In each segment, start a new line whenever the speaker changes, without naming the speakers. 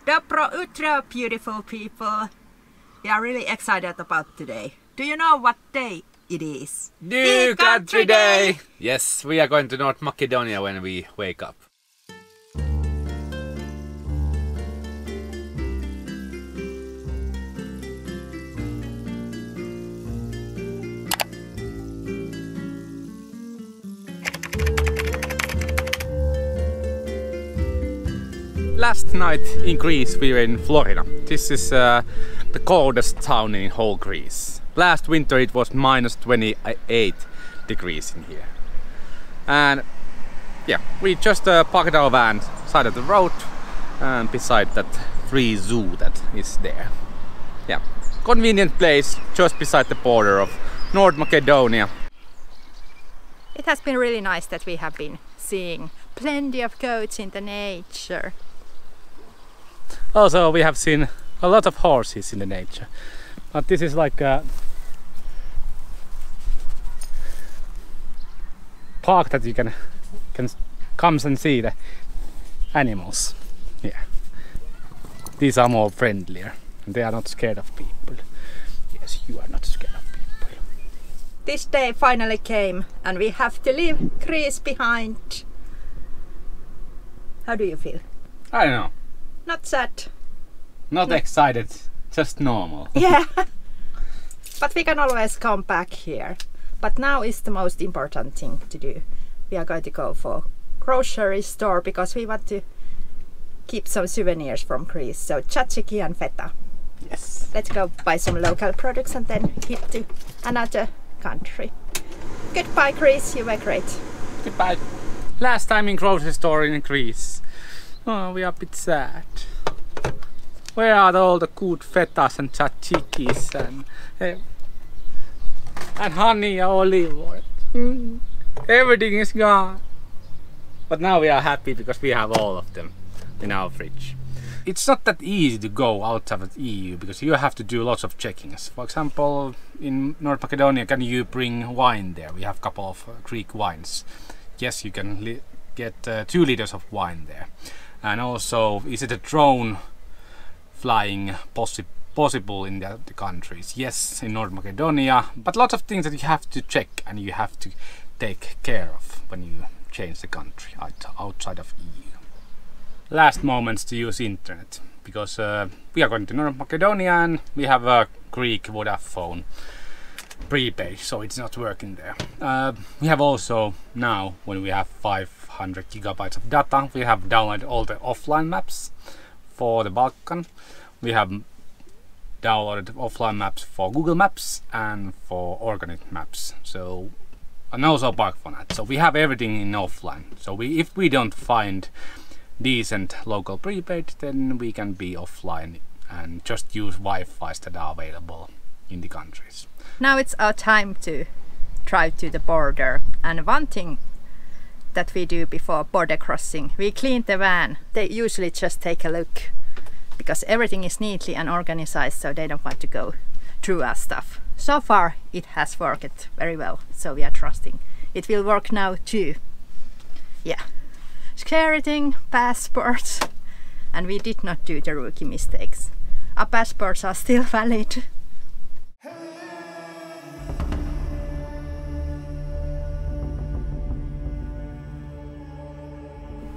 Dobro Utro, beautiful people. We are really excited about today. Do you know what day it is?
New Country Day! Yes, we are going to North Macedonia when we wake up. Last night in Greece we were in Florida. This is the coldest town in whole Greece. Last winter it was minus 28 degrees in here. And yeah, we just parked our van side of the road and beside that free zoo that is there. Yeah, convenient place just beside the border of North Macedonia.
It has been really nice that we have been seeing plenty of goats in the nature.
Also, we have seen a lot of horses in the nature, but this is like a park that you can come and see the animals. Yeah, these are more friendlier and they are not scared of people. Yes, you are not scared of people.
This day finally came and we have to leave Greece behind. How do you feel?
I don't know.
Not sad.
Not excited, just normal.
Yeah, but we can always come back here. But now is the most important thing to do. We are going to go for grocery store because we want to keep some souvenirs from Greece. So tzatziki and feta.
Yes.
Let's go buy some local products and then hit to another country. Goodbye Greece, you were great.
Goodbye.
Last time in grocery store in Greece. Oh, we are a bit sad. Where are all the good fetas and tzatzikis and honey and olive oil? Everything is gone.
But now we are happy because we have all of them in our fridge. It's not that easy to go outside of the EU because you have to do lots of checkings. For example, in North Macedonia, can you bring wine there? We have a couple of Greek wines. Yes, you can get 2 liters of wine there. And also, is it a drone flying possible in the countries? Yes, in North Macedonia, but lots of things that you have to check and you have to take care of when you change the country outside of EU. Last moments to use internet, because we are going to North Macedonia and we have a Greek Vodafone prepaid, so it's not working there. We have also now, when we have 500 gigabytes of data, we have downloaded all the offline maps for the Balkan. We have downloaded offline maps for Google Maps and for Organic Maps. So, and also Parkfonet. So we have everything in offline. So if we don't find decent local prepaid, then we can be offline and just use Wi-Fi's that are available in the countries.
Now it's our time to drive to the border, and one thing that we do before border crossing, we clean the van. They usually just take a look because everything is neatly and organized, so they don't want to go through our stuff. So far it has worked very well, so we are trusting it will work now too. Yeah, scary thing, passports, and we did not do the rookie mistakes. Our passports are still valid.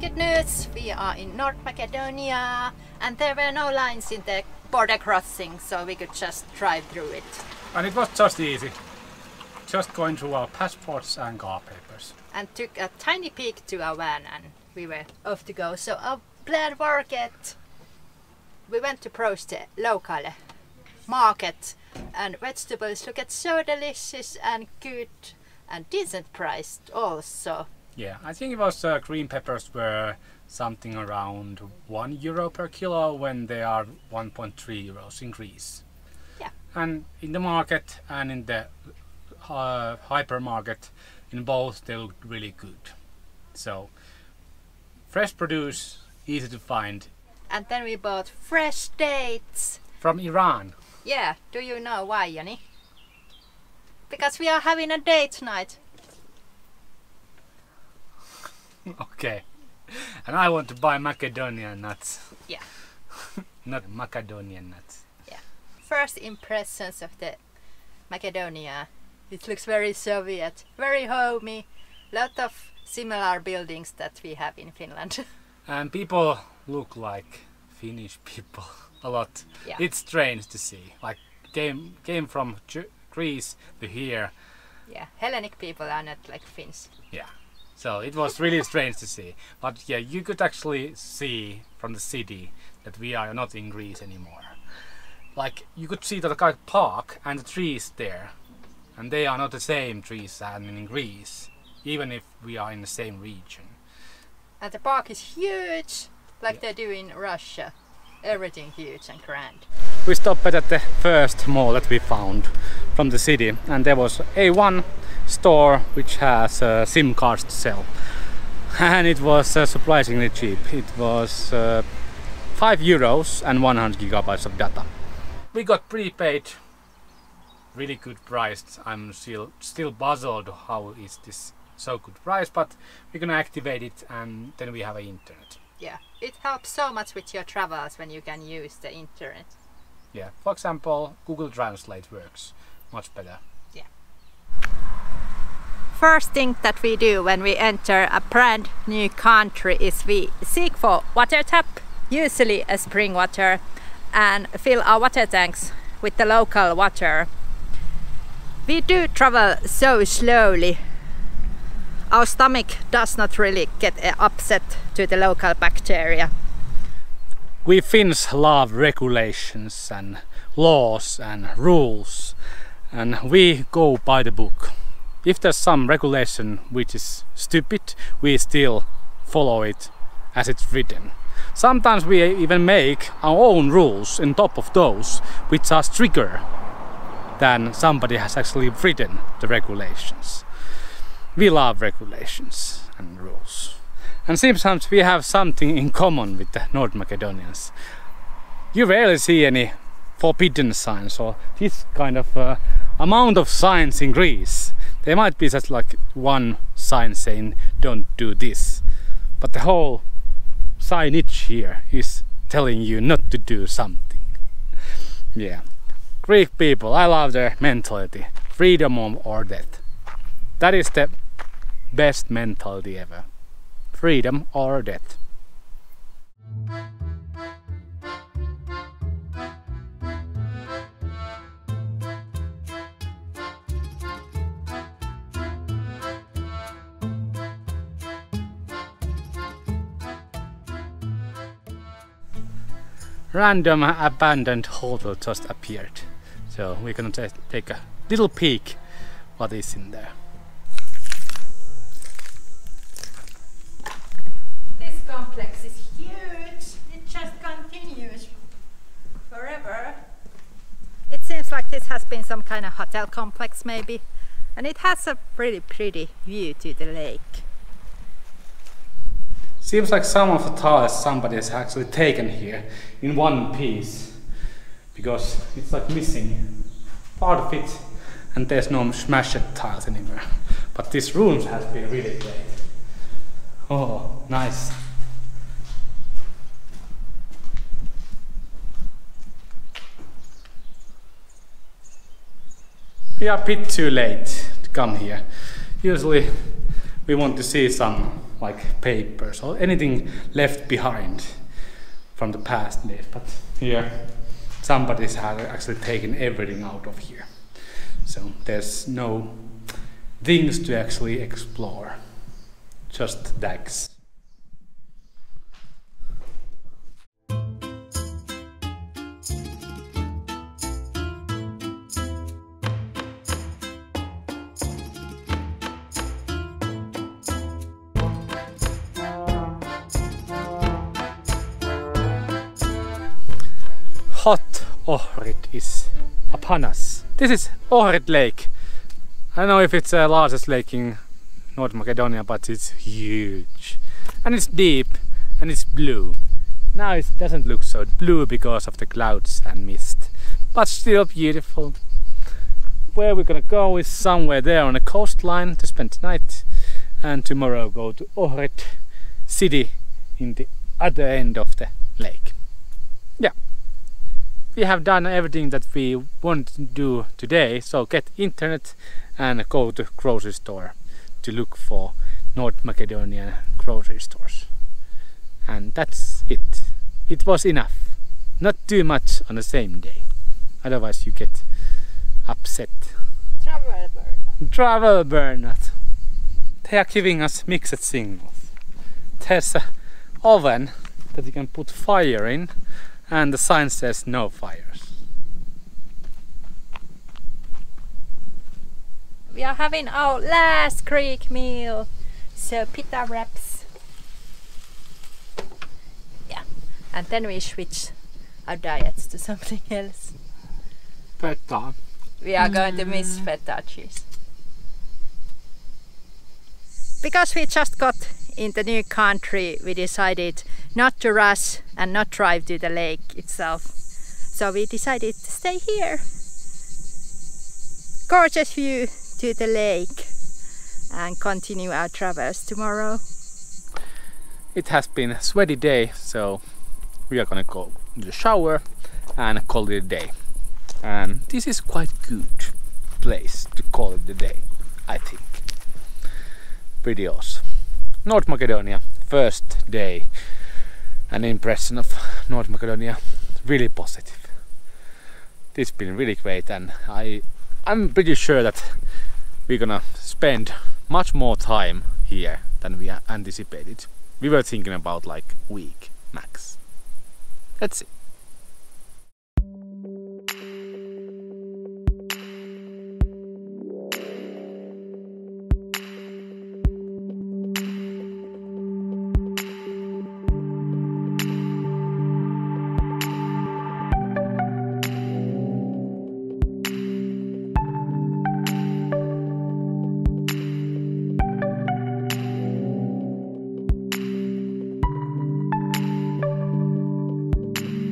Good news, we are in North Macedonia and there were no lines in the border crossing, so we could just drive through it.
And it was just easy. Just going through our passports and car papers.
And took a tiny peek to our van and we were off to go. So our plan worked. We went to approach the local market and vegetables looked so delicious and good and decent priced also.
Yeah, I think it was green peppers were something around €1 per kilo when they are 1.3 euros in Greece.
Yeah.
And in the market and in the hypermarket, in both they look really good. So fresh produce, easy to find.
And then we bought fresh dates.
From Iran.
Yeah, do you know why, Jani? Because we are having a date night.
Okay. And I want to buy macadamia nuts.
Yeah.
not Macedonian nuts.
Yeah. First impressions of the Macedonia. It looks very Soviet, very homey. Lot of similar buildings that we have in Finland.
And people look like Finnish people a lot.
Yeah.
It's strange to see. Like came from Greece to here.
Yeah, Hellenic people are not like Finns.
Yeah. So it was really strange to see. But yeah, you could actually see from the city that we are not in Greece anymore. Like you could see the park and the trees there. And they are not the same trees as in Greece, even if we are in the same region.
And the park is huge, like they do in Russia. Everything huge and grand.
We stopped at the first mall that we found from the city, and there was one store which has SIM cards to sell. And it was surprisingly cheap. It was €5 and 100 gigabytes of data.
We got prepaid, really good price. I'm still puzzled how is this so good price, but we're gonna activate it and then we have internet.
Yeah, it helps so much with your travels when you can use the internet.
Yeah, for example, Google Translate works much better.
Yeah. First thing that we do when we enter a brand new country is we seek for water tap, usually a spring water, and fill our water tanks with the local water. We do travel so slowly. Our stomach does not really get upset to the local bacteria.
We Finns love regulations and laws and rules, and we go by the book. If there's some regulation which is stupid, we still follow it as it's written. Sometimes we even make our own rules on top of those which are stricter than somebody has actually written the regulations. We love regulations and rules. And sometimes we have something in common with the North Macedonians. You rarely see any forbidden signs or this kind of amount of signs in Greece. There might be just like one sign saying don't do this. But the whole signage here is telling you not to do something. Yeah. Greek people, I love their mentality. Freedom or death. That is the best mentality ever. Freedom or death. Random abandoned hotel just appeared. So we're gonna take a little peek what is in there.
This complex is huge. It just continues forever. It seems like this has been some kind of hotel complex maybe. And it has a pretty pretty view to the lake.
Seems like some of the tiles somebody has actually taken here in one piece, because it's like missing part of it and there's no smashed tiles anymore. But this room has been really great. Oh, nice. We are a bit too late to come here. Usually we want to see some like papers or anything left behind from the past days, but here somebody's had actually taken everything out of here, so there's no things to actually explore, just dags. Hot Ohrid is upon us. This is Ohrid Lake. I don't know if it's the largest lake in North Macedonia, but it's huge. And it's deep and it's blue. Now it doesn't look so blue because of the clouds and mist, but still beautiful. Where we're gonna go is somewhere there on the coastline to spend the night, and tomorrow go to Ohrid city in the other end of the lake. Yeah. we have done everything that we want to do today. So get internet and go to grocery store to look for North Macedonian grocery stores. And that's it. It was enough. Not too much on the same day. Otherwise you get upset. Travel burnout. They are giving us mixed signals. There's an oven that you can put fire in, and the sign says no fires.
We are having our last Greek meal, so pita wraps. Yeah, and then we switch our diets to something else.
Feta.
We are going to miss feta cheese. Because we just got in the new country, we decided not to rush and not drive to the lake itself. So we decided to stay here. Gorgeous view to the lake and continue our travels tomorrow.
It has been a sweaty day, so we are gonna go to the shower and call it a day. And this is quite good place to call it a day, I think. Pretty awesome. North Macedonia, first day. An impression of North Macedonia, really positive. It's been really great, and I'm pretty sure that we're gonna spend much more time here than we anticipated. We were thinking about like a week max. That's it.